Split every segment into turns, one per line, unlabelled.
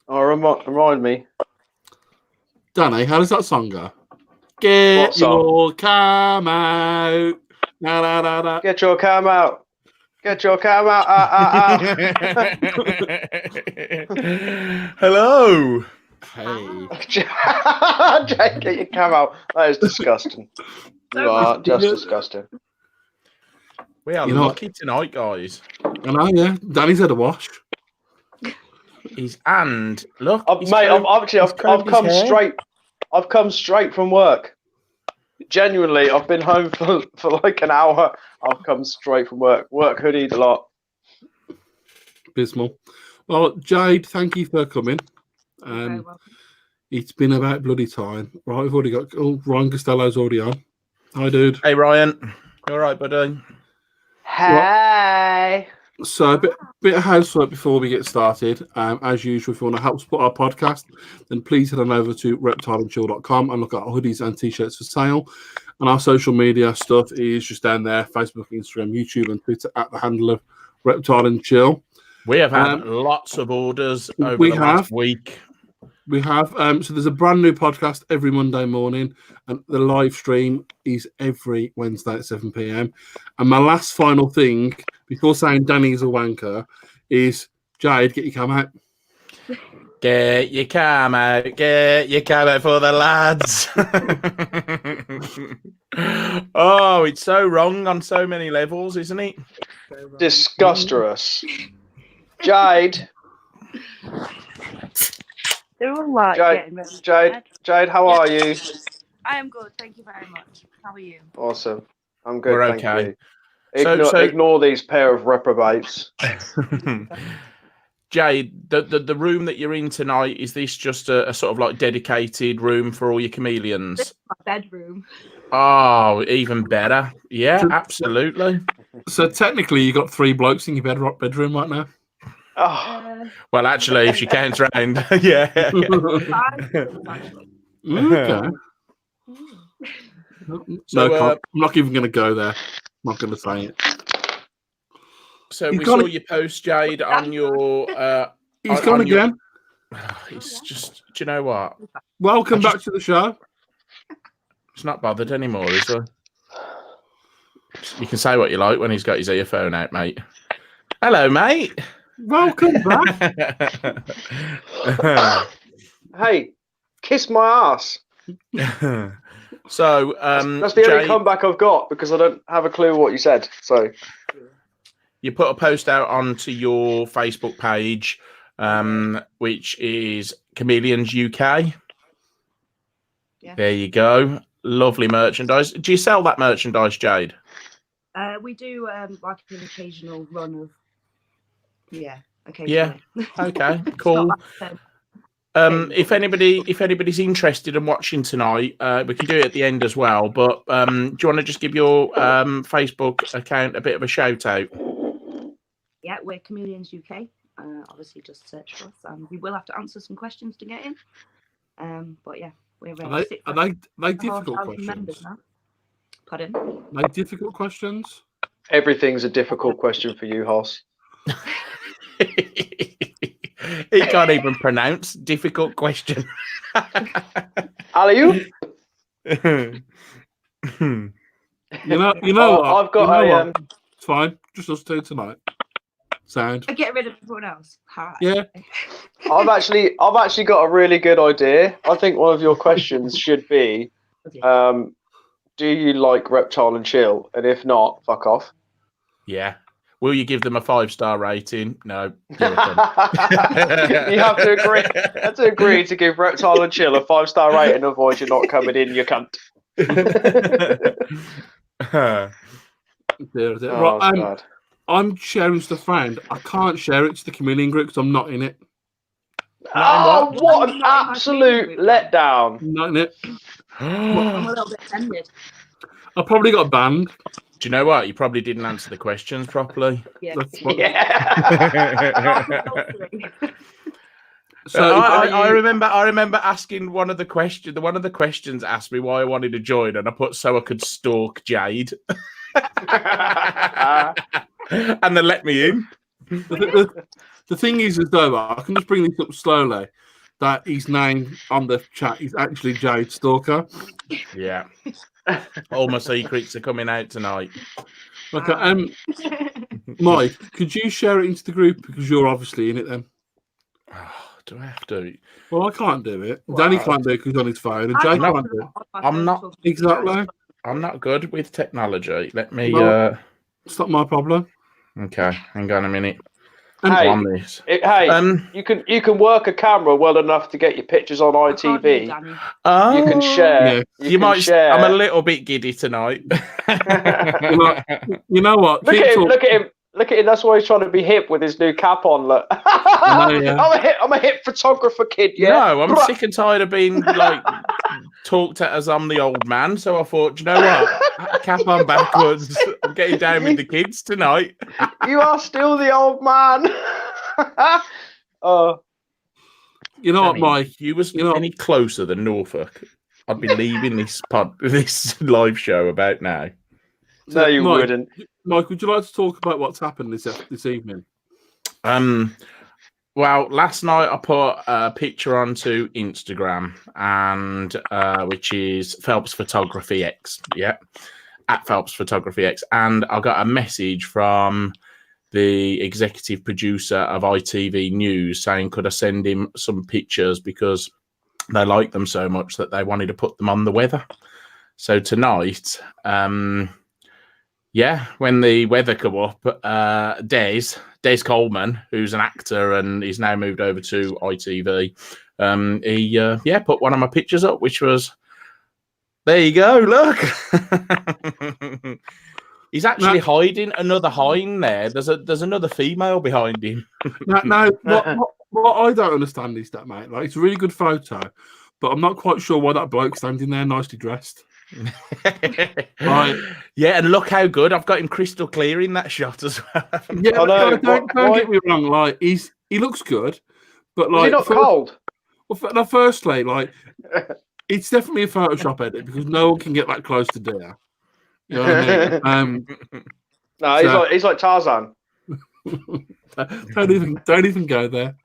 Oh, remind me.
Danny, how does that song go? Get your cam out. Na, na, na, na.
Get your cam out. Get your cam out.
Hello.
Hey.
Jay, get your cam out. That is disgusting. You are just disgusting.
We are lucky tonight, guys.
I know, yeah. Danny's had a wash.
And look,
I've come straight from work. Genuinely, I've been home for like an hour. I've come straight from work. Work hoodied a lot.
Abysmal. Well, Jayde, thank you for coming. It's been about bloody time. Right, we've already got Ryan Costello's already on. Hi, dude.
Hey, Ryan. You all right, buddy?
Hey.
So a bit of housework before we get started. As usual, if you want to help support our podcast, then please head on over to reptileandchill.com and look at our hoodies and t-shirts for sale. And our social media stuff is just down there: Facebook, Instagram, YouTube, and Twitter at the handle of Reptile and Chill.
We have had lots of orders over the last week.
We have. So there's a brand new podcast every Monday morning, and the live stream is every Wednesday at 7 p.m. And my last final thing before saying Danny's a wanker is, Jayde, get your cam out.
Get your cam out. Get your cam out for the lads. Oh, it's so wrong on so many levels, isn't it?
Disgusterous. Jayde.
They're all like
Jayde, how are you?
I am good, thank you very much. How are you?
Awesome. I'm good.
We're
thank
okay.
You. Ignore these pair of reprobates.
Jayde, the room that you're in tonight, is this just a sort of like dedicated room for all your chameleons?
This is my bedroom.
Oh, even better. Yeah, absolutely.
So technically, you got 3 blokes in your bedroom right now.
Oh.
Well, actually, if she counts round, yeah.
Okay. So I'm not even going to go there. I'm not going to say it.
So we saw your post, Jayde, on your.
He's gone again.
It's just. Do you know what?
Welcome back to the show.
He's not bothered anymore, is he? You can say what you like when he's got his earphone out, mate. Hello, mate.
Welcome back.
Hey, kiss my ass.
So
that's the only comeback I've got because I don't have a clue what you said. So
you put a post out onto your Facebook page, which is Chameleons UK.
Yeah.
There you go. Lovely merchandise. Do you sell that merchandise, Jayde?
We do like an occasional run of. Yeah. Okay.
Yeah. Okay. Cool. If anybody's interested in watching tonight, we can do it at the end as well. But do you want to just give your Facebook account a bit of a shout out?
Yeah, we're Chameleons UK. Obviously, just search for us. We will have to answer some questions to get in. But yeah, we're ready.
Are they difficult questions?
Pardon?
Are they difficult questions?
Everything's a difficult question for you, Hoss.
He can't even pronounce difficult question.
Alley-oop.
You know what?
I've got
It's fine. Just us two tonight. Sound.
Get rid of everyone else.
Yeah.
I've actually got a really good idea. I think one of your questions should be, do you like Reptile and Chill? And if not, fuck off.
Yeah. Will you give them a 5-star rating? No.
You have to agree. You have to agree to give Reptile and Chill a 5-star rating, otherwise you're not coming in, you cunt.
Right, I'm sharing stuff around. I can't share it to the Chameleon group because I'm not in it.
Oh, what an absolute letdown!
Not in it.
I'm a little bit offended.
I probably got banned.
Do you know what? You probably didn't answer the questions properly.
Yeah.
So I remember asking one of the questions. One of the questions asked me why I wanted to join, and I put so I could stalk Jayde, and they let me in.
The thing is, as though I can just bring this up slowly, that his name on the chat is actually Jayde Stalker.
Yeah. All my secrets are coming out tonight.
Okay, Mike, could you share it into the group because you're obviously in it then?
Do I have to?
Well, I can't do it. Danny can't do it because he's on his phone, and Jay can't do it.
I'm not
exactly.
I'm not good with technology. Let me.
It's not my problem.
Okay, hang on a minute.
Hey, you can work a camera well enough to get your pictures on ITV. You can share.
Yeah.
You might
share. I'm a little bit giddy tonight.
You know what?
Look at him. Look at him. That's why he's trying to be hip with his new cap on. Look. I'm a hip photographer kid. Yeah.
No, I'm sick and tired of being like talked at as I'm the old man. So I thought, you know what? Cap on backwards. I'm getting down with the kids tonight.
You are still the old man.
You know what, Mike?
You was any closer than Norfolk, I'd be leaving this live show about now.
So, no, you wouldn't.
Mike, would you like to talk about what's happened this evening?
Well, last night I put a picture onto Instagram, and which is Phelps Photography X, at Phelps Photography X, and I got a message from the executive producer of ITV News saying, could I send him some pictures because they like them so much that they wanted to put them on the weather. So tonight, when the weather come up, Des Coleman, who's an actor and he's now moved over to ITV, he put one of my pictures up, which was, there you go, look. He's actually hiding another hind there. There's another female behind him.
No, what I don't understand is that, mate. Like, it's a really good photo, but I'm not quite sure why that bloke's standing there nicely dressed.
Right. Yeah, and look how good I've got him crystal clear in that shot as well.
Yeah, don't get me wrong. Like, he looks good, but like,
is he not cold?
Well, firstly, like, it's definitely a Photoshop edit because no one can get that close to deer. You know what I mean?
No, he's like Tarzan.
Don't even go there.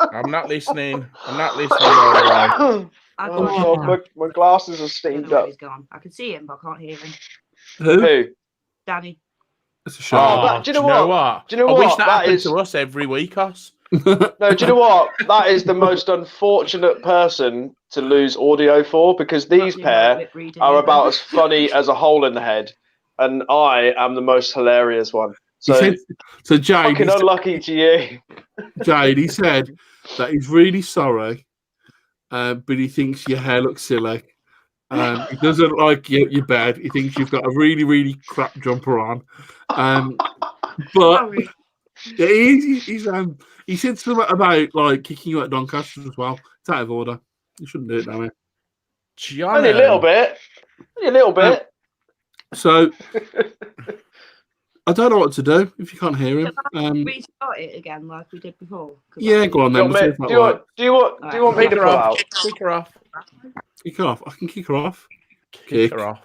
I'm not listening. All
right. My glasses are steamed up.
He's gone. I can see him, but I can't hear him.
Who?
Danny.
That's a shame.
Do you know what? I wish that happened to us every week, us.
No, do you know what? That is the most unfortunate person to lose audio for, because these pair are about as funny as a hole in the head, and I am the most hilarious one. So
Jayde,
fucking unlucky to you.
Jayde, he said that he's really sorry, but he thinks your hair looks silly. He doesn't like your bed. He thinks you've got a really, really crap jumper on. But yeah, he said something about like kicking you at Doncaster as well. It's out of order. You shouldn't do it, damn it.
Only a little bit. Only a little bit.
So I don't know what to do if you can't hear him.
Restart it again like we did before.
Yeah, go on then.
Do you want me to pull out?
Kick her off.
Kick her off. I can kick her off.
Kick her off.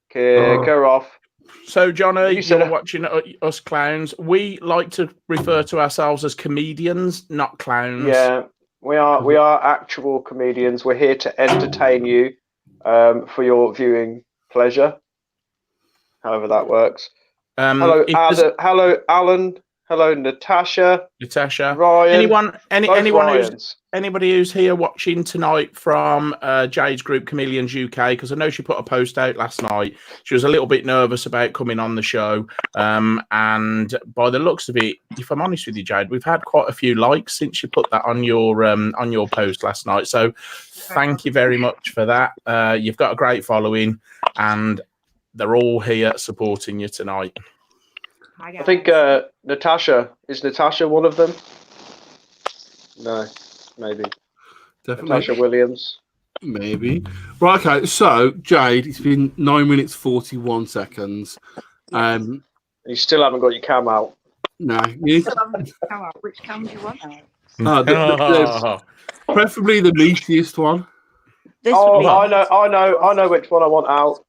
Kick her off.
So, Johnny, you're watching us clowns. We like to refer to ourselves as comedians, not clowns.
Yeah, we are actual comedians. We're here to entertain you for your viewing pleasure, however that works. Hello, Alan. Hello, Natasha.
Ryan. Anybody who's here watching tonight from Jayde's group Chameleons UK, because I know she put a post out last night. She was a little bit nervous about coming on the show, and by the looks of it, if I'm honest with you, Jayde, we've had quite a few likes since you put that on your post last night. So thank you very much for that. You've got a great following, and they're all here supporting you tonight.
I think Natasha one of them? No, maybe.
Definitely.
Natasha Williams.
Maybe. Right, okay. So, Jayde, it's been 9 minutes 41 seconds.
You still haven't got your cam out.
No.
Which cam do you want out?
Preferably the meatiest one.
I know which one I want out.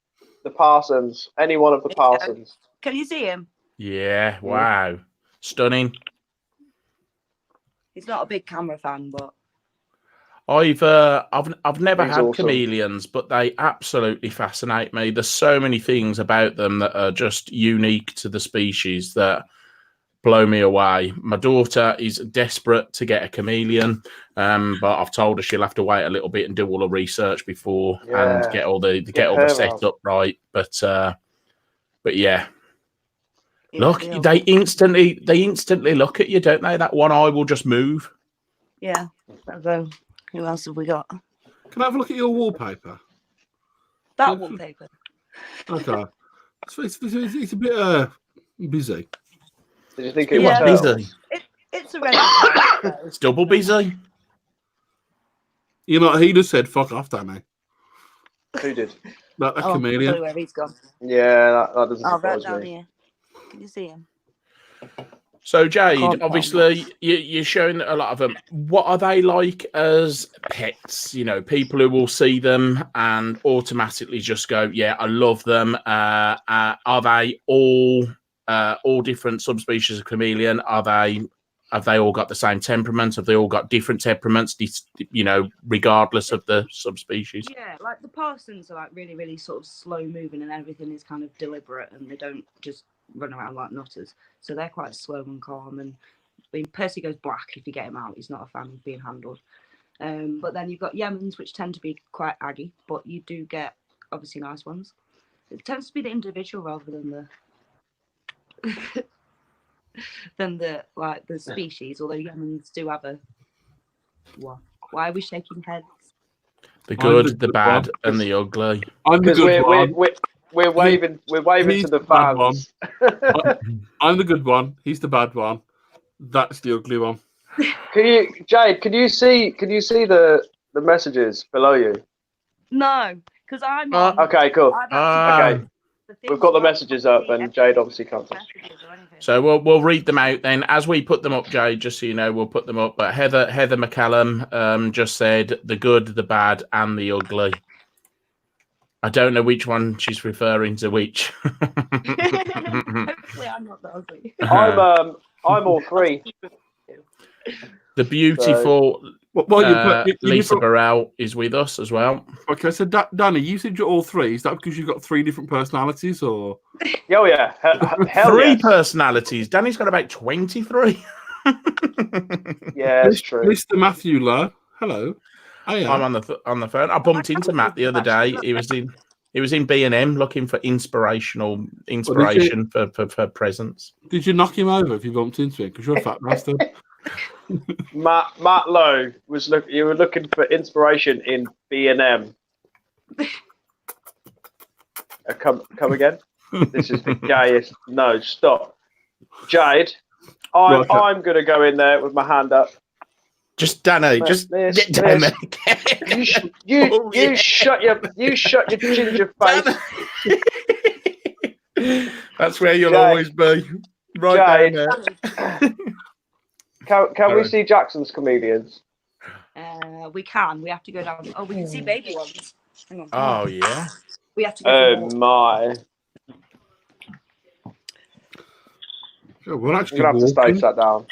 the Parsons. Any one of the Parsons.
Can you see him?
Yeah, wow. Stunning.
He's not a big camera fan, but
I've never
He's
had
awesome.
chameleons, but they absolutely fascinate me. There's so many things about them that are just unique to the species that blow me away. My daughter is desperate to get a chameleon, but I've told her she'll have to wait a little bit and do all the research before and get all the setup right. But yeah. Look, they instantly look at you, don't they? That one eye will just move.
yeah. So, who else have we got?
Can I have a look at your wallpaper?
That wallpaper.
Okay. It's a bit busy.
Did you think it
Yeah,
was
busy.
It's a red.
It's double busy.
You know, he just said, fuck off, Danny.
Who did?
That
Oh,
chameleon.
where he's gone.
Yeah, that doesn't
Oh, right
surprise
down
me.
here. Can you see him?
So, Jade,
Can't
obviously, you're showing a lot of them. What are they like as pets? You know, people who will see them and automatically just go, yeah, I love them. Are they all different subspecies of chameleon? Have they all got the same temperament? Have they all got different temperaments, you know, regardless of the subspecies?
Yeah, like the Parsons are like really, really sort of slow moving and everything is kind of deliberate and they don't just run around like nutters. So they're quite slow and calm. And I mean, Percy goes black if you get him out. He's not a fan of being handled. But then you've got Yemens, which tend to be quite aggy, but you do get obviously nice ones. It tends to be the individual rather than the the species. Although Yemens do have a what? Why are we shaking heads?
The good, the bad, and the ugly.
I'm the
Because
good one.
we're waving
He's
to the
bad one.
fans.
I'm the good one. He's the bad one. That's the ugly one.
Jade, can you see the messages below you?
No, because I'm
Okay, cool. Okay.
the
We've got the messages up and Jade obviously can't see.
So we'll read them out then as we put them up, Jade. Just so you know, we'll put them up. But Heather McCallum just said the good, the bad, and the ugly. I don't know which one she's referring to. Which?
Hopefully, I'm not the ugly.
I'm all three.
The beautiful Lisa Burrell is with us as well.
Okay, so Danny, you said you're all three. Is that because you've got three different personalities, or?
Oh yeah, hell
three
yes.
personalities. Danny's got about 23.
Yeah, it's true.
Mr. Matthew Lowe, hello.
I'm on the phone. I bumped into Matt the other day. He was in B&M looking for inspiration for presents.
Did you knock him over if you bumped into him? Because you're a fat bastard.
Matt Lowe was you were looking for inspiration in B&M. Come again? This is the gayest. No, stop. Jade, I'm gonna go in there with my hand up.
Just Danny, just get down there.
You shut your ginger face.
That's where you'll always be. Right
Jade.
down there.
Can we see Jackson's comedians?
We can. We have to go down. Oh, we can see baby ones. Hang on.
Oh yeah.
We have to go.
Oh my!
We're actually
gonna have to space that down.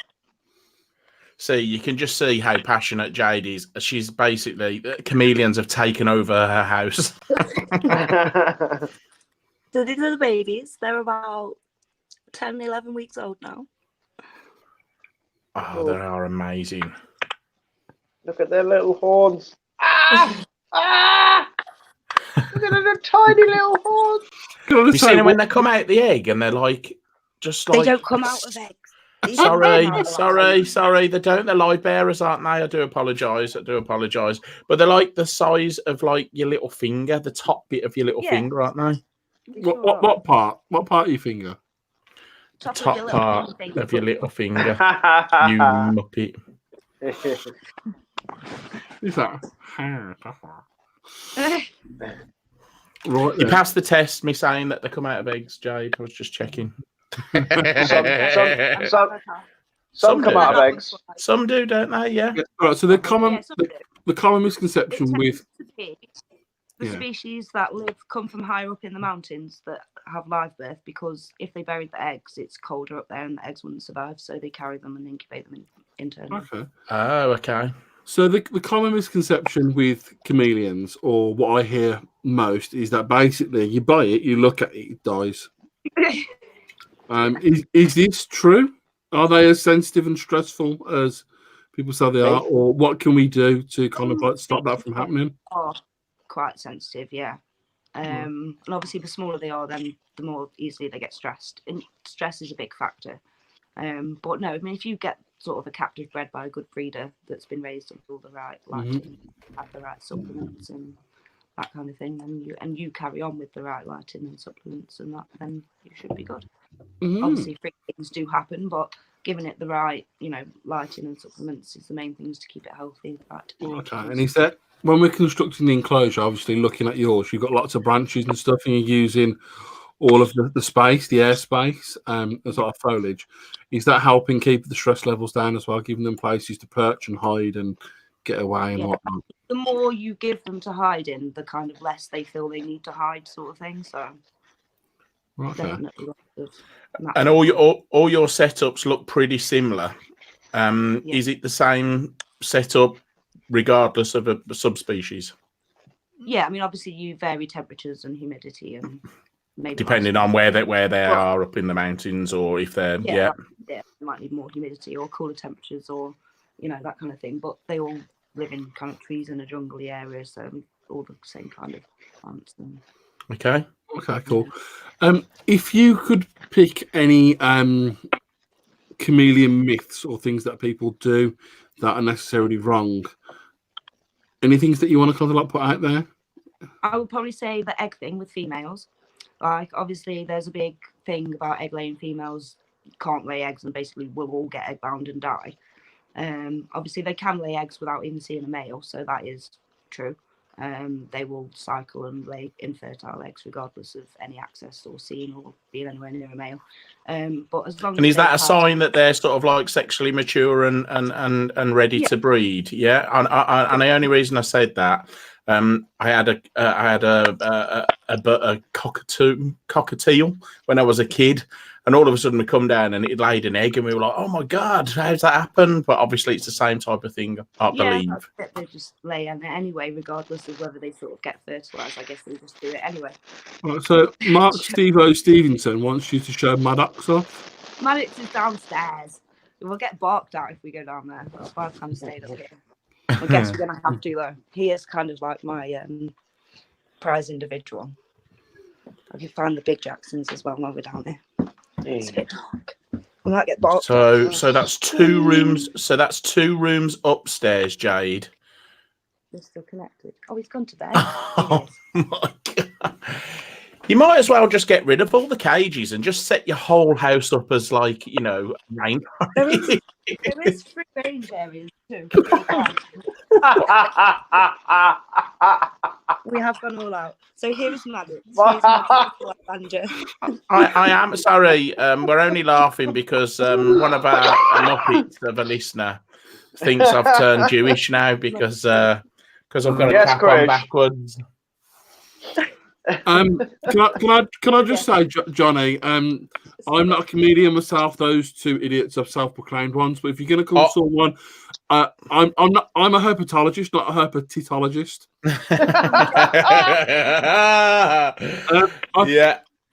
See, you can just see how passionate Jade is. She's basically chameleons have taken over her house.
So these are the babies. They're about 10, 11 weeks old now.
Oh, they are amazing.
Look at their little horns. Ah! Ah! Look at their tiny little horns.
You seen them when they come out the egg and they're like, just like...
They don't come out of eggs.
Sorry. They don't. They're live bearers, aren't they? I do apologise. But they're like the size of like your little finger, the top bit of your little finger, aren't they?
What part? What part of your finger?
Top part of your little finger. You muppet.
Is that?
Right.
You passed the test, me saying that they come out of eggs, Jade. I was just checking.
Some come out of eggs.
Some do, don't they? Yeah.
All right. So the common misconception with
the species that come from higher up in the mountains that have live birth, because if they buried the eggs, it's colder up there and the eggs wouldn't survive, so they carry them and incubate them internally.
Okay.
Oh, okay.
So the common misconception with chameleons, or what I hear most, is that basically you buy it, you look at it, it dies. Is this true? Are they as sensitive and stressful as people say they are, or what can we do to kind of like stop that from happening?
Are quite sensitive, yeah. And obviously, the smaller they are, then the more easily they get stressed. And stress is a big factor. But no, I mean, if you get sort of a captive bred by a good breeder that's been raised with all the right lighting, have the right supplements and that kind of thing, then you carry on with the right lighting and supplements and that, then you should be good. Obviously, freak things do happen, but giving it the right, lighting and supplements is the main things to keep it healthy.
Okay, and is that when we're constructing the enclosure, obviously looking at yours, you've got lots of branches and stuff, and you're using all of the space, the airspace, as like foliage. Is that helping keep the stress levels down as well, giving them places to perch and hide and get away and whatnot?
The more you give them to hide in, the kind of less they feel they need to hide, sort of thing. So definitely.
And all your setups look pretty similar. Is it the same setup regardless of a subspecies?
Yeah, I mean, obviously you vary temperatures and humidity and maybe
depending on where they are up in the mountains, or if they're
they might need more humidity or cooler temperatures, or that kind of thing. But they all live in kind of trees in a jungly area, so all the same kind of plants.
Okay,
cool. If you could pick any chameleon myths or things that people do that are necessarily wrong, any things that you want to kind of like put out there?
I would probably say the egg thing with females. Like, obviously, there's a big thing about egg-laying females can't lay eggs and basically will all get egg-bound and die. Obviously, they can lay eggs without even seeing a male, so that is true. They will cycle and lay infertile eggs regardless of any access or seeing or being anywhere near a male. But as long as
is that a sign that they're sort of like sexually mature and ready to breed? Yeah, and the only reason I said that, I had a cockatiel when I was a kid, and all of a sudden we come down and it laid an egg, and we were like, "Oh my god, how's that happen?" But obviously, it's the same type of thing, I believe.
They just lay in it anyway, regardless of whether they sort of get fertilized. I guess they just do it anyway.
Right, so Mark Steve-O Stevenson wants you to show Maddox off.
Maddox is downstairs. We'll get barked at if we go down there. That's why I've kind of stayed up here. I guess we're gonna have to though. He is kind of like my prize individual. I can find the big Jacksons as well while we're down there. It's a bit dark. We might get barked.
So that's 2 rooms. So that's 2 rooms upstairs, Jade.
They're still connected. Oh, he's gone to bed.
Oh my god! You might as well just get rid of all the cages and just set your whole house up as like, rain.
There is free range areas too. We have gone all out. So here's Maddox. Here's my banjo.
I am sorry. We're only laughing because one of our Muppets of a listener thinks I've turned Jewish now because I've got a cap on backwards.
Can I just say, Johnny, I'm not a comedian myself. Those 2 idiots are self-proclaimed ones. But if you're going to call someone, I'm a herpetologist, not a herpetologist.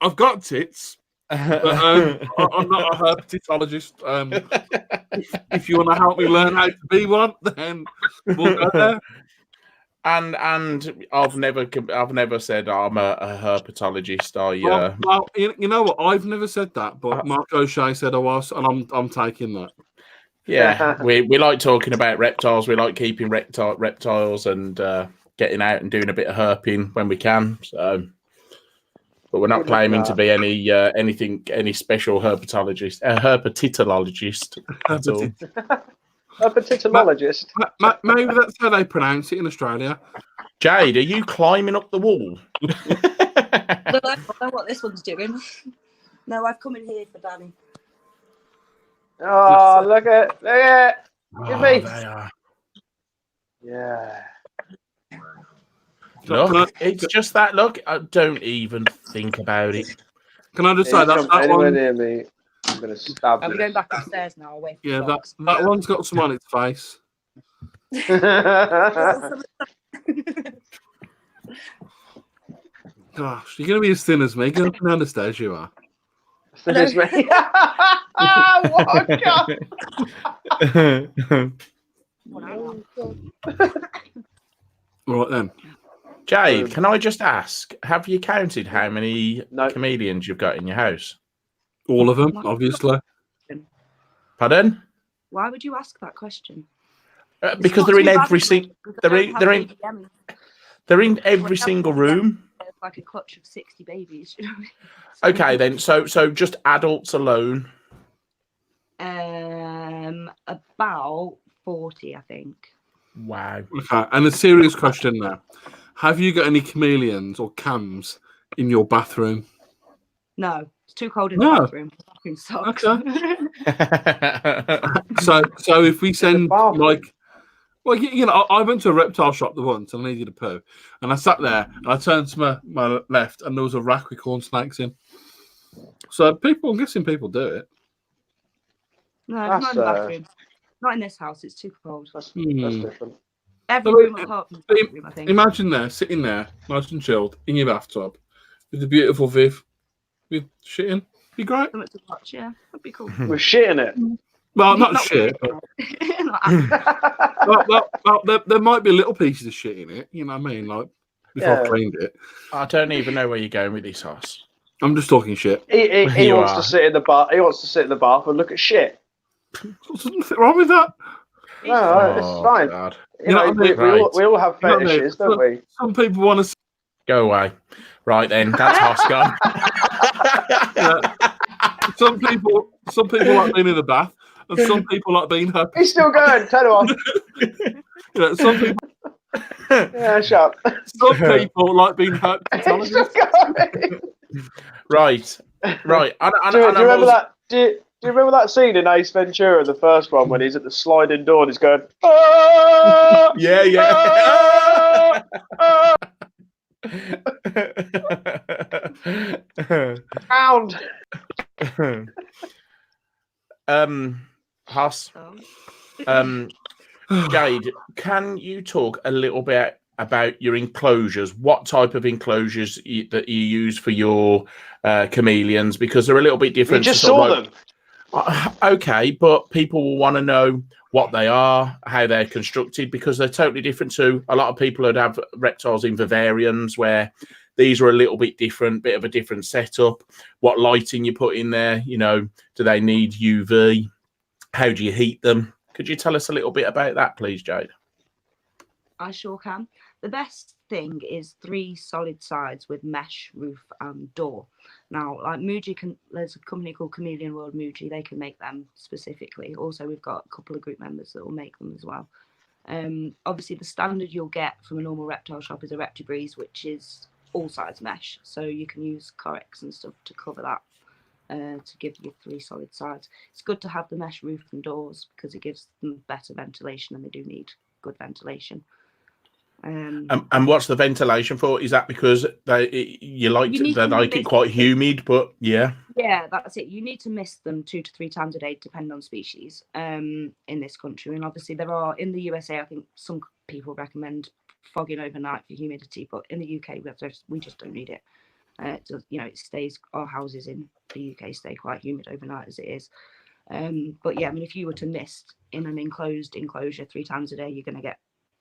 I've got tits, but I'm not a herpetologist. If you want to help me learn how to be one, then we'll go there.
And I've never said I'm a herpetologist.
Well, you know what? I've never said that, but Mark O'Shea said I was, and I'm taking that.
Yeah, we like talking about reptiles. We like keeping reptiles and getting out and doing a bit of herping when we can. So, but we're not claiming to be any special herpetologist at all.
Herpetologist.
Maybe that's how they pronounce it in Australia.
Jade, are you climbing up the wall?
I don't know what this one's doing. No, I've come in here for Danny.
Oh, look at Give me.
They are.
Yeah.
Look, it's just that. Look, don't even think about it.
Can I just say that
anywhere
one?
near me, I'm going to stab
Are we
you.
going back upstairs now away from
Yeah,
dogs?
that one's got some on its face. Gosh, you're going to be as thin as me. Go up and down the stairs, you are.
Thin as me. What a
Right then.
Jade, can I just ask, have you counted how many chameleons you've got in your house?
All of them, obviously.
Pardon?
Why would you ask that question?
Because they're in every they're in every single room.
It's like a clutch of 60 babies. You know?
Okay, then. So just adults alone.
About 40, I think.
Wow.
Okay, and a serious question now: have you got any chameleons or cams in your bathroom?
No, it's too cold in the bathroom. The bathroom sucks.
Okay. so if we send like. Well, you know, I went to a reptile shop once and I needed a poo. And I sat there and I turned to my left and there was a rack with corn snakes in. So I'm guessing people do it.
No, it's not in the bathroom. Not in this house. It's too cold.
That's different.
Every room apart from the bathroom, I think.
Imagine there, sitting there, nice and chilled, in your bathtub, with the beautiful Viv, with shit in. Be great.
Something to watch, yeah. That'd be cool.
With shit in it.
Well, not shit. But... there might be little pieces of shit in it. You know what I mean? Like before I've cleaned it.
I don't even know where you're going with this, Hoss.
I'm just talking shit.
He wants to sit in the bath. He wants to sit in the bath and look at shit.
There's nothing wrong with that.
No, it's fine.
God.
You know, we all have fetishes, don't we?
Some people want to
go away. Right then, that's Hoss gone.
Some people like being in the bath, and some people like being happy.
He's still going. Turn him off.
Some people.
Yeah, shut up.
Some people like being hurt.
He's still going.
Right.
Do you remember that? Do you remember that scene in Ace Ventura, the first one, when he's at the sliding door and he's going, ah!
Yeah.
Pound.
Hoss. Jade, can you talk a little bit about your enclosures? What type of enclosures that you use for your chameleons? Because they're a little bit different.
You just saw them.
Okay, but people will want to know what they are, how they're constructed, because they're totally different to a lot of people that have reptiles in vivariums, where these are a little bit different, bit of a different setup. What lighting you put in there, you know, do they need UV? How do you heat them? Could you tell us a little bit about that, please, Jade?
I sure can. The best thing is 3 solid sides with mesh roof and door. Now, like Muji, there's a company called Chameleon World Muji. They can make them specifically. Also, we've got a couple of group members that will make them as well. Obviously, the standard you'll get from a normal reptile shop is a Reptibreeze, which is all sides mesh. So you can use Corex and stuff to cover that. To give you 3 solid sides. It's good to have the mesh roof and doors because it gives them better ventilation, and they do need good ventilation.
And what's the ventilation for? Is that because they like it quite humid? But yeah,
that's it. You need to mist them 2 to 3 times a day, depending on species. In this country, and obviously there are in the USA. I think some people recommend fogging overnight for humidity, but in the UK we just don't need it. It stays. Our houses in the UK stay quite humid overnight as it is. But yeah, I mean, if you were to mist in an enclosure 3 times a day, you're going to get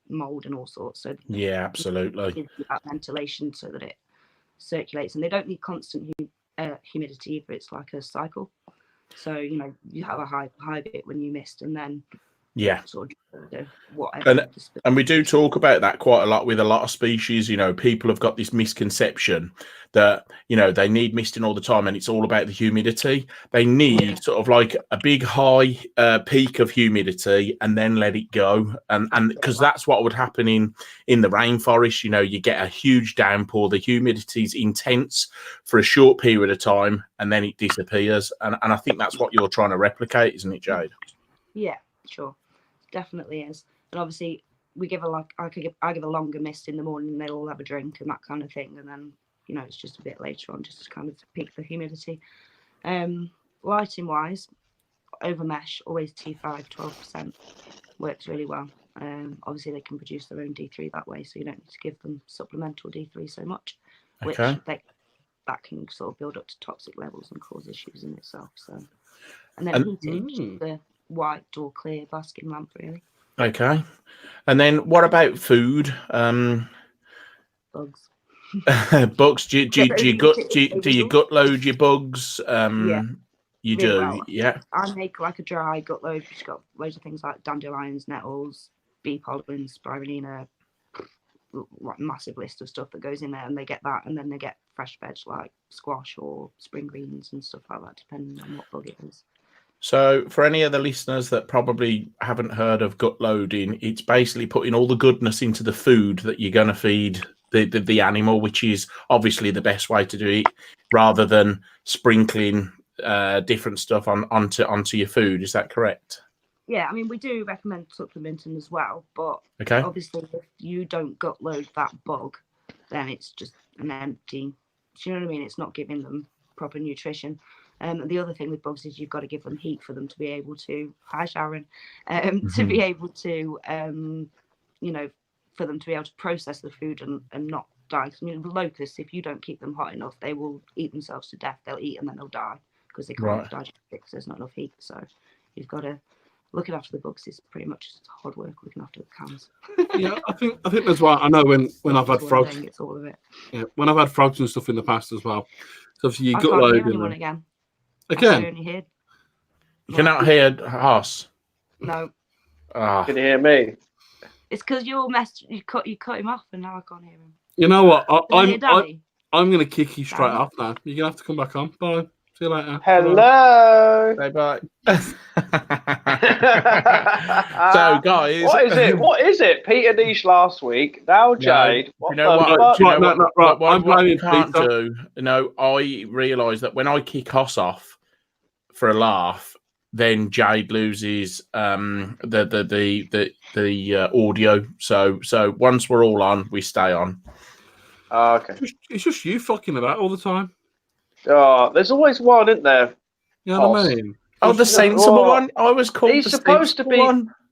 mold and all sorts. So
yeah, absolutely.
Gives you that ventilation so that it circulates, and they don't need constant humidity either. It's like a cycle. So you have a high bit when you mist, and then sort of whatever.
And we do talk about that quite a lot with a lot of species. People have got this misconception that they need misting all the time, and it's all about the humidity. They need sort of like a big high peak of humidity and then let it go, and because that's what would happen in the rainforest. You get a huge downpour, the humidity's intense for a short period of time, and then it disappears. And I think that's what you're trying to replicate, isn't it, Jade?
Yeah, sure. Definitely is. And obviously we give I give a longer mist in the morning, and they'll all have a drink and that kind of thing, and then it's just a bit later on, just to kind of peak the humidity. Lighting wise, over mesh, always T5 12%, works really well. Obviously they can produce their own D3 that way, so you don't need to give them supplemental D3 so much, which that can sort of build up to toxic levels and cause issues in itself. So, and then heating, the white or clear basking lamp, really.
Okay. And then what about food?
Bugs.
Bugs. Do you gut load your bugs?
Yeah.
You
really
do,
well.
yeah.
I make like a dry gut load, which has got loads of things like dandelions, nettles, bee pollen, spirulina, like massive list of stuff that goes in there, and they get that, and then they get fresh veg like squash or spring greens and stuff like that, depending on what bug it is.
So for any of the listeners that probably haven't heard of gut loading, it's basically putting all the goodness into the food that you're going to feed the animal, which is obviously the best way to do it, rather than sprinkling different stuff onto your food. Is that correct?
Yeah, I mean, we do recommend supplementing as well, but obviously if you don't gut load that bug, then it's just an empty, do you know what I mean? It's not giving them proper nutrition. The other thing with bugs is you've got to give them heat for them to be able to, hi Sharon, to be able to, for them to be able to process the food and not die. Because I mean, locusts, if you don't keep them hot enough, they will eat themselves to death. They'll eat and then they'll die because they can't digest it because there's not enough heat. So you've got to, looking after the bugs is pretty much just hard work looking after the cans.
Yeah, I think that's why I know when I've had frogs.
It's all of it.
Yeah, when I've had frogs and stuff in the past as well. So obviously you
I
gut
can't
load
hear anyone again.
Again.
You cannot hear us.
No.
Can you hear me?
It's because you cut him off, and now I can't hear him.
You know what? I'm going to kick you straight
Danny?
off now. You're going to have to come back on. Bye. See you later.
Hello.
Bye bye. So guys,
what is it? Peter Niche last week. Now Jade.
What we can't do. I realise that when I kick us off for a laugh, then Jade loses the audio. So once we're all on, we stay on.
Okay.
It's just you fucking about all the time.
There's always one, isn't there?
You know what I mean?
Oh, the sensible one. I was called.
He's supposed to be.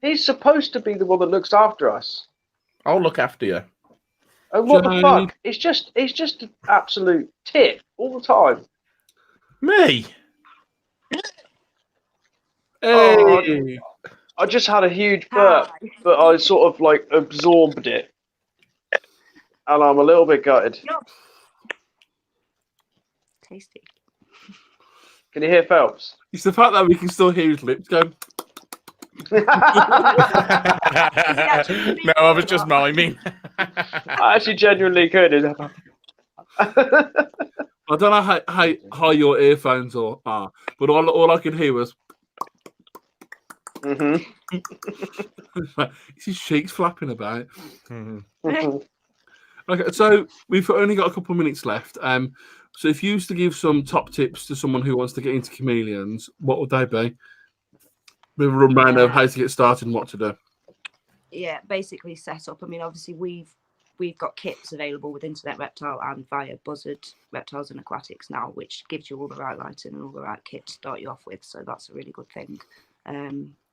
He's supposed to be the one that looks after us.
I'll look after you.
Oh, what the fuck? It's just an absolute tit all the time.
Me.
Hey.
I just had a huge burp, but I sort of like absorbed it, and I'm a little bit gutted.
Tasty.
Can you hear Phelps?
It's the fact that we can still hear his lips go.
No, I was just miming.
I actually genuinely could.
I don't know how your earphones are, but all I could hear was.
It's
his cheeks flapping about. Okay, so we've only got a couple of minutes left. So if you used to give some top tips to someone who wants to get into Chameleons, what would they be? With a reminder of how to get started and what to do.
Yeah, basically set up. I mean, obviously we've got kits available with Internet Reptile and via Buzzard Reptiles and Aquatics now, which gives you all the right lighting and all the right kit to start you off with. So that's a really good thing.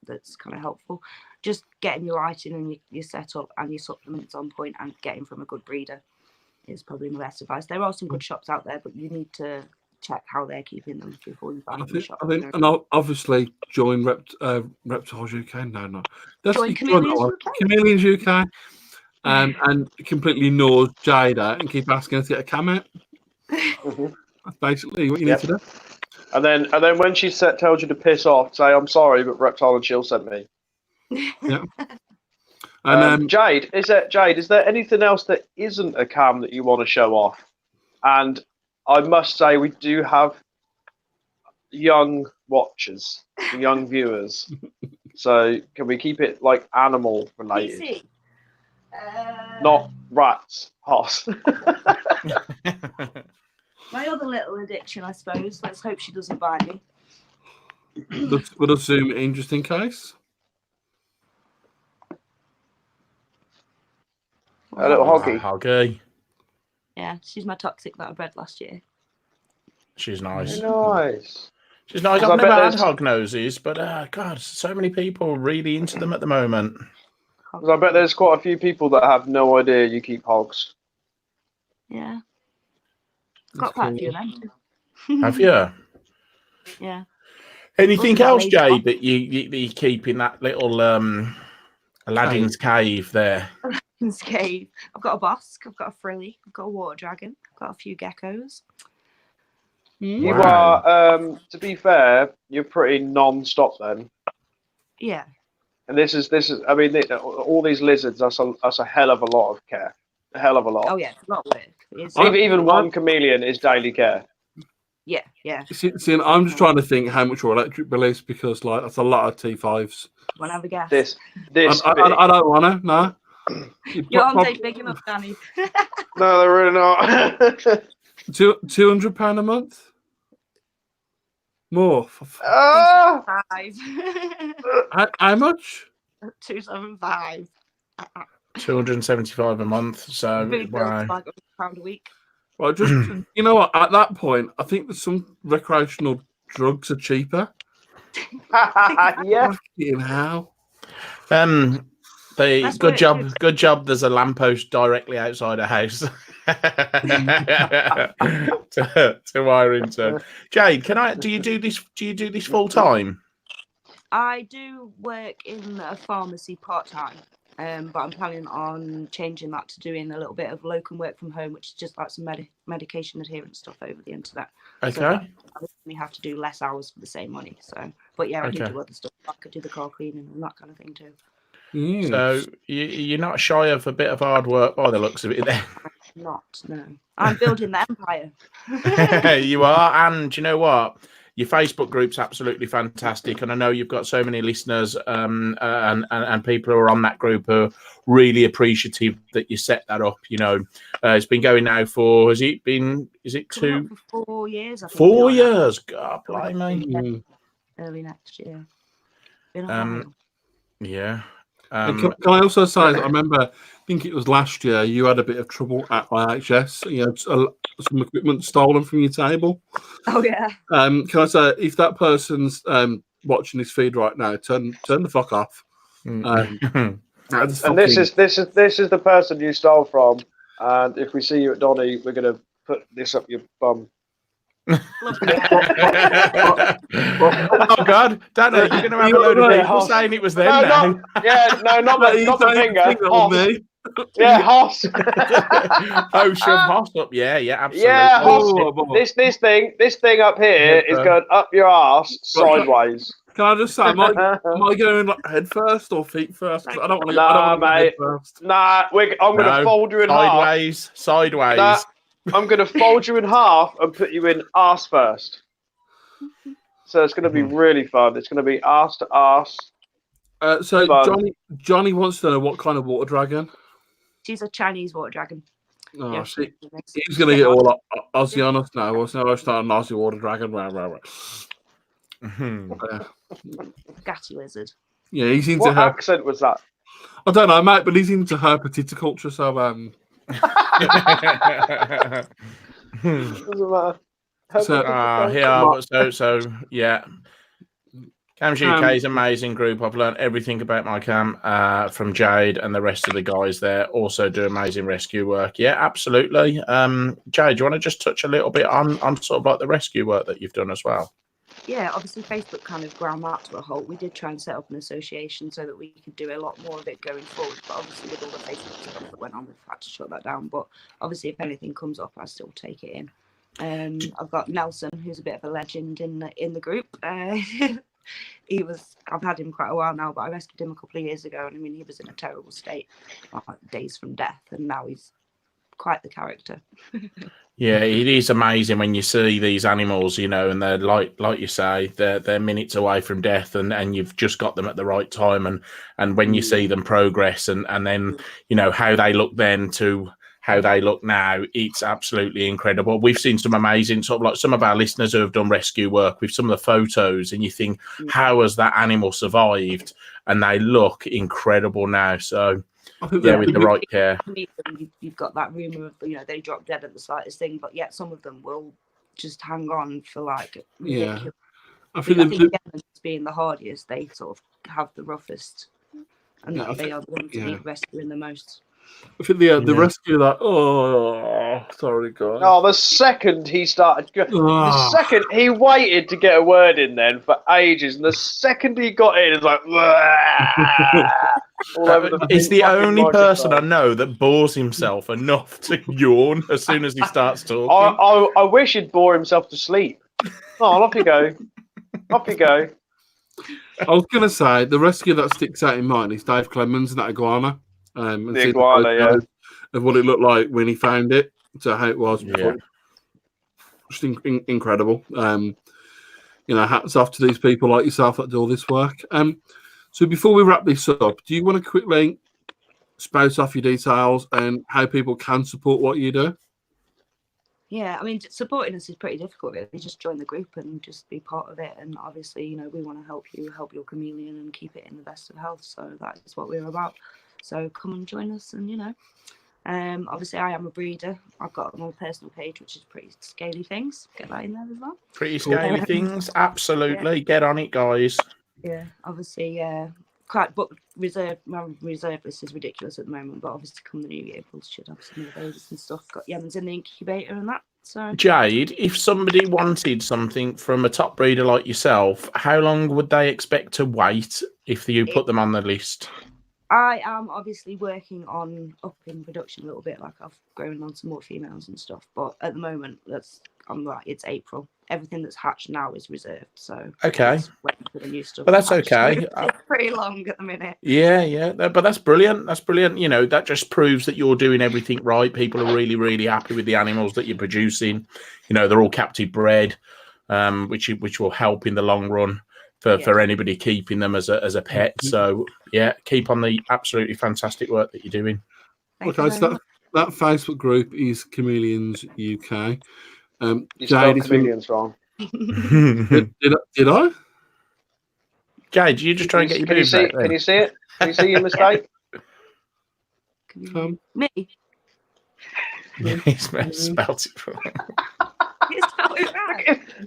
That's kind of helpful. Just getting your lighting and your setup and your supplements on point and getting from a good breeder is probably my best advice. There are some good shops out there, but you need to check how they're keeping them before you buy them.
I think, and I'll obviously join Reptiles UK. No.
Join
Chameleons UK. And completely ignore Jayde and keep asking her to get a cam out. That's basically what you need to do.
And then when she tells you to piss off, say, I'm sorry, but Reptile and Chill sent me.
Yeah. And
Jade, is there anything else that isn't a cam that you want to show off? And I must say, we do have young watchers, young viewers. So can we keep it like animal related? Not rats, hoss.
My other little addiction, I suppose. Let's hope she doesn't bite me.
Would assume interesting case.
A little hoggy.
Hoggy.
Yeah, she's my toxic that I bred last year.
She's nice.
Nice.
She's nice.
'Cause
I've
I
never
bet
had
there's-
hog noses, but God, so many people really into them at the moment.
'Cause I bet there's quite a few people that have no idea you keep hogs.
Yeah. Got quite a few of them too.
Have you?
Yeah.
Anything
Also got a
else,
lady
Jade, that you keep in that little Aladdin's cave there?
Aladdin's cave. I've got a bosque, I've got a frilly, I've got a water dragon, I've got a few geckos.
You
Wow.
are, to be fair, you're pretty non-stop then.
Yeah.
And this is. I mean, all these lizards. That's a hell of a lot of care. A hell of a lot.
Oh yeah, it's a lot of work. It's,
Even one chameleon is daily care.
yeah, yeah.
See, I'm just trying to think how much your electric bill is because like that's a lot of T5s.
Wanna have a guess?
This.
I don't want to. No.
Your arms ain't big enough, Danny.
No, they're really not.
£200 a month. More.
Ah!
275.
How much?
275.
275 a month. So
Food bills
wow.
like £100 a week.
Well, just you know what? At that point, I think that some recreational drugs are cheaper.
Yeah.
Fucking hell.
That's
Good
what
job.
it is.
Good job. There's a lamppost directly outside a house to wire into. Jade, do you do this full time?
I do work in a pharmacy part-time, but I'm planning on changing that to doing a little bit of locum work from home, which is just like some medication adherence stuff over the internet.
Okay.
So that I only have to do less hours for the same money. So, but yeah, I do
Okay.
do other stuff. I could do the car cleaning and that kind of thing too.
So you're not shy of a bit of hard work by the looks of it there.
Not, no. I'm building the empire.
You are, and you know what? Your Facebook group's absolutely fantastic, and I know you've got so many listeners and people who are on that group are really appreciative that you set that up. You know, it's been going now for is it
Coming
two,
up for 4 years? I think
4
we are now.
years? God, blimey.
Early next year. Been a while.
Yeah.
And can I also say, I remember, I think it was last year, you had a bit of trouble at IHS. You had some equipment stolen from your table.
Oh yeah.
Can I say, if that person's watching this feed right now, turn the fuck off.
And this is the person you stole from. And if we see you at Donny, we're gonna put this up your bum.
Oh God, Dano, you're going to have a load of people saying it was them now.
Not the finger. Hoss. Yeah, Hoss.
Oh, shove Hoss up. Yeah, absolutely.
Yeah, Hoss. This thing up here is going up your ass sideways.
Can I just say, am I going like head first or feet first? 'Cause I don't want to.
Nah,
go head first.
Nah, I'm going to fold you in half.
Sideways.
Nah, I'm going to fold you in half and put you in arse first. So it's going to be really fun. It's going to be arse to arse.
So Johnny wants to know what kind of water dragon.
She's a Chinese water dragon.
Oh,
Yeah,
he's going to get all Aussie on us now. What's now? I start an Aussie water dragon.
Gassy lizard.
Yeah, he's into
What
her.
accent was that?
I don't know, mate, but he's into her culture. So
Doesn't matter.
Yeah. Cham's UK is an amazing group. I've learned everything about my cam from Jade, and the rest of the guys there also do amazing rescue work. Yeah, absolutely. Jade, do you want to just touch a little bit on sort of like the rescue work that you've done as well?
Yeah, obviously Facebook kind of ground that to a halt. We did try and set up an association so that we could do a lot more of it going forward. But obviously with all the Facebook stuff that went on, we've had to shut that down. But obviously if anything comes up, I still take it in. I've got Nelson, who's a bit of a legend in the group. I've had him quite a while now, but I rescued him a couple of years ago, and I mean he was in a terrible state, days from death, and now he's quite the character.
Yeah, it is amazing when you see these animals, you know, and they're like you say, they're minutes away from death, and you've just got them at the right time, and when you see them progress, and then you know how they look then to how they look now, it's absolutely incredible. We've seen some amazing, sort of like some of our listeners who have done rescue work with some of the photos, and you think, how has that animal survived? And they look incredible now. So
I think
with the right care.
You've got that rumour of, they drop dead at the slightest thing, but yet some of them will just hang on for like ridiculous.
Yeah.
I think Yemen's being the hardiest, they sort of have the roughest, and they are the ones that need rescuing the most.
I think the rescue sorry guys.
Oh, the second he started, the second he waited to get a word in then for ages, and the second he got in, it's like all over the.
He's the only person I know that bores himself enough to yawn as soon as he starts talking.
I wish he'd bore himself to sleep. Oh, off you go. Off you go.
I was going to say, the rescue that sticks out in mind is Dave Clemens and that iguana. And
the iguana,
of what it looked like when he found it, to how it was.
Yeah.
Just incredible. Hats off to these people like yourself that do all this work. So before we wrap this up, do you want to quickly spout off your details and how people can support what you do?
Yeah, I mean, supporting us is pretty difficult, really. Just join the group and just be part of it. And obviously, we want to help you, help your chameleon and keep it in the best of health. So that is what we're about. So come and join us. And, obviously, I am a breeder. I've got my personal page, which is pretty scaly things. Get that in there as well.
Pretty scaly things. Absolutely. Yeah. Get on it, guys.
Yeah, obviously, but reserve list is ridiculous at the moment, but obviously come the new year, we should have some of those and stuff. Got Yemen's in the incubator and that. So
Jayde, if somebody wanted something from a top breeder like yourself, how long would they expect to wait if you put them on the list?
I am obviously working on upping production a little bit, like I've grown on some more females and stuff, but at the moment it's April. Everything that's hatched now is reserved, so
okay.
Waiting for the new stuff.
But that's okay.
It's pretty long at the minute.
Yeah, but that's brilliant. That's brilliant. That just proves that you're doing everything right. People are really, really happy with the animals that you're producing. They're all captive bred, which will help in the long run for anybody keeping them as a pet. So yeah, keep on the absolutely fantastic work that you're doing.
Okay, so that Facebook group is Chameleons UK.
You spelled chameleons wrong.
Did I?
Jayde, you just try and get your boobs out there.
Can you see it? Can you see your mistake?
Me?
He spelled it wrong.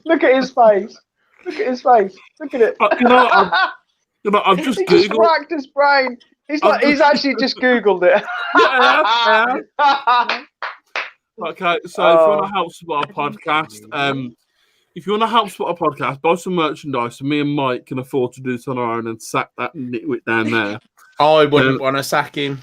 Look at his face. Look at his face. Look at it.
I've just
he just racked his brain. He's actually just Googled it.
Yeah. Okay, so if you want to help support our podcast, buy some merchandise, so me and Mike can afford to do this on our own and sack that nitwit down there.
I wouldn't want to sack him.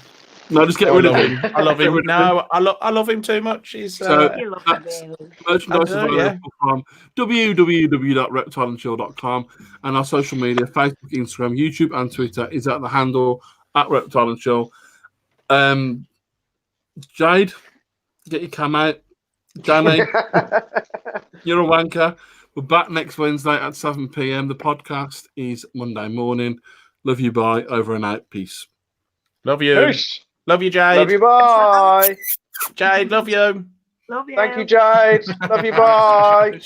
No, just get rid of him.
I love him. No, I love him too much. He's
merchandise is available from www.reptileandshield.com, and our social media, Facebook, Instagram, YouTube, and Twitter is at the handle @reptileandshield. Jayde, get your cam out. Danny, you're a wanker. We're back next Wednesday at 7 p.m. The podcast is Monday morning. Love you, bye. Over and out. Peace.
Love you.
Peace.
Love you, Jayde.
Love you, bye.
Jayde, love you.
Love you.
Thank you, Jayde. Love you, bye.